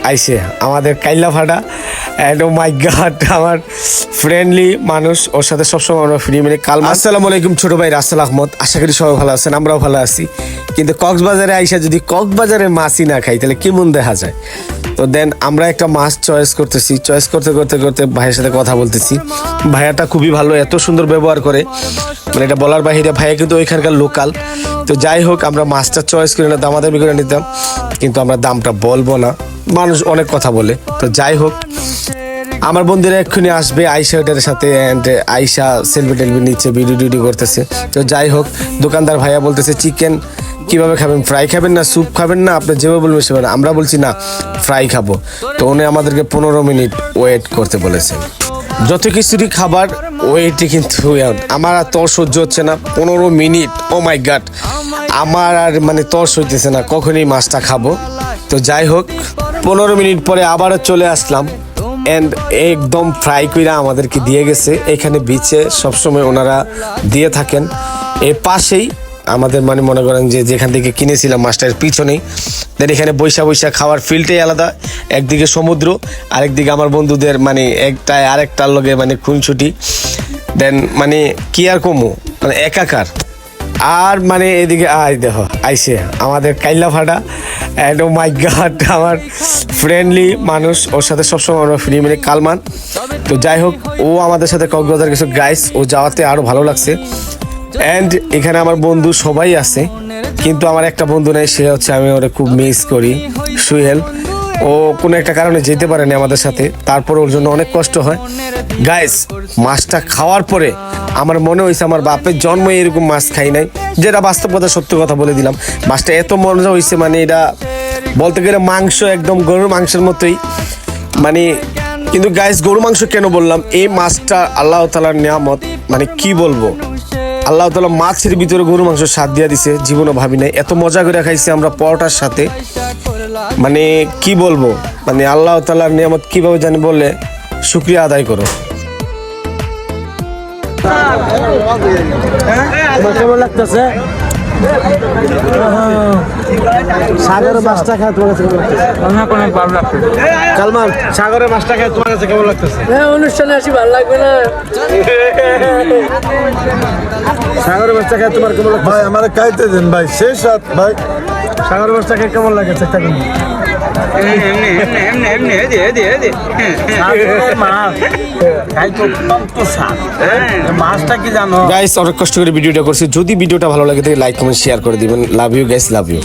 আইসে আমাদের কাইল্লা ফাটা অ্যান্ড ও মাই গড আমার ফ্রেন্ডলি মানুষ, ওর সাথে সবসময় আমরা ফ্রি মানে কাল। আসসালামু আলাইকুম ছোট ভাই রাসেল আহমদ, আশা করি সবাই ভালো আছেন, আমরাও ভালো আছি। কিন্তু কক্সবাজারে আইসা যদি কক্সবাজারের মাছই না খাই তাহলে কেমন দেখা যায়। তো দেন আমরা একটা মাছ চয়েস করতেছি, চয়েস করতে করতে করতে ভাইয়ের সাথে কথা বলতেছি। ভাইয়াটা খুবই ভালো, এত সুন্দর ব্যবহার করে মানে এটা বলার বাহিরে। ভাইয়া কিন্তু ওইখানকার লোকাল। তো যাই হোক আমরা মাছটা চয়েস করে নিতাম, দামাদামি করে নিতাম, কিন্তু আমরা দামটা বলবো না, মানুষ অনেক কথা বলে। তো যাই হোক আমার বন্ধুরা এক্ষুনি আসবে আয়শা ওটার সাথে, অ্যান্ড আয়শা সেলফি টেলফি নিচ্ছে, ভিডিও টিডিও করতেছে। তো যাই হোক দোকানদার ভাইয়া বলতেছে চিকেন কিভাবে খাবেন, ফ্রাই খাবেন না স্যুপ খাবেন না, আপনি যেভাবে বলবেন সেভাবে। আমরা বলছি না ফ্রাই খাবো। তো উনি আমাদেরকে 15 মিনিট ওয়েট করতে বলেছেন। যত কিছুরই খাবার ওয়েটে কিন্তু আমার আর তর সহ্য হচ্ছে না। 15 মিনিট, ও মাই গড, আমার আর মানে তর সইতেছে না কখনই মাছটা খাবো। তো যাই হোক 15 মিনিট পরে আবারও চলে আসলাম, অ্যান্ড একদম ফ্রাই কইরা আমাদেরকে দিয়ে গেছে। এখানে বিচে সবসময় ওনারা দিয়ে থাকেন, এর পাশেই আমাদের মানে মনে করেন যে যেখান থেকে কিনেছিলাম মাছটার পিছনেই। দেন এখানে বৈশা বৈশা খাওয়ার ফিল্ডটাই আলাদা, একদিকে সমুদ্র আরেকদিকে আমার বন্ধুদের মানে একটায় আরেকটার লগে মানে খুনছুটি। দেন মানে কি আর কমু মানে একাকার। আর মানে এদিকে দেখো আইসে আমাদের কাইল্লা ফাটা অ্যান্ড ও মাই গড আমার ফ্রেন্ডলি মানুষ, ওর সাথে সবসময় আমরা ফ্রি মানে কালমান। তো যাই হোক ও আমাদের সাথে কক্সবাজার গেছে গাইস, ও যাওয়াতে আরও ভালো লাগছে। অ্যান্ড এখানে আমার বন্ধু সবাই আছে, কিন্তু আমার একটা বন্ধু নেই, সে হচ্ছে আমি ওরা খুব মিস করি, সুহেল। ও কোনো একটা কারণে যেতে পারেনি আমাদের সাথে, তারপর ওর জন্য অনেক কষ্ট হয়। গাইস মাছটা খাওয়ার পরে আমার মনে হয়েছে আমার বাপের জন্ম এরকম মাছ খাই নাই, যেটা বাস্তব কথা, সত্য কথা বলে দিলাম। মাছটা এত মজা হয়েছে মানে এটা বলতে গেলে মাংস একদম গরুর মাংসের মতোই মানে। কিন্তু গাইস গরু মাংস কেন বললাম, এই মাছটা আল্লাহ তাআলার নিয়ামত, মানে কি বলবো, আল্লাহ তাআলা মাছের ভিতরে গরু মাংস স্বাদ দিয়ে দিছে, জীবনও ভাবি নাই। এত মজা করে খাইছি আমরা পরোটার সাথে, মানে কি বলবো, মানে আল্লাহ তাআলার নিয়ামত কিভাবে জানি বললে শুকরিয়া আদায় করো। কেমন লাগতেছে? সাগরের মাছটা খায় তোমার কাছে কেমন লাগতেছে? কালমান সাগরের মাছটা খায় তোমার কাছে কেমন লাগতেছে? অনুষ্ঠানে আসি ভালো লাগবে না? সাগরের মাছটা খায় তোমার কেমন লাগছে? ভাই আমার খাইতে দেন ভাই, শেষ রাত ভাই। সাগরের মাছটা খায় কেমন লাগে? চেষ্টা করুন। মাছটা কি জানো গাইস অনেক কষ্ট করে ভিডিওটা করছি, যদি ভিডিওটা ভালো লাগে তাহলে লাইক কমেন্ট শেয়ার করে দিবেন। Love you guys, love you.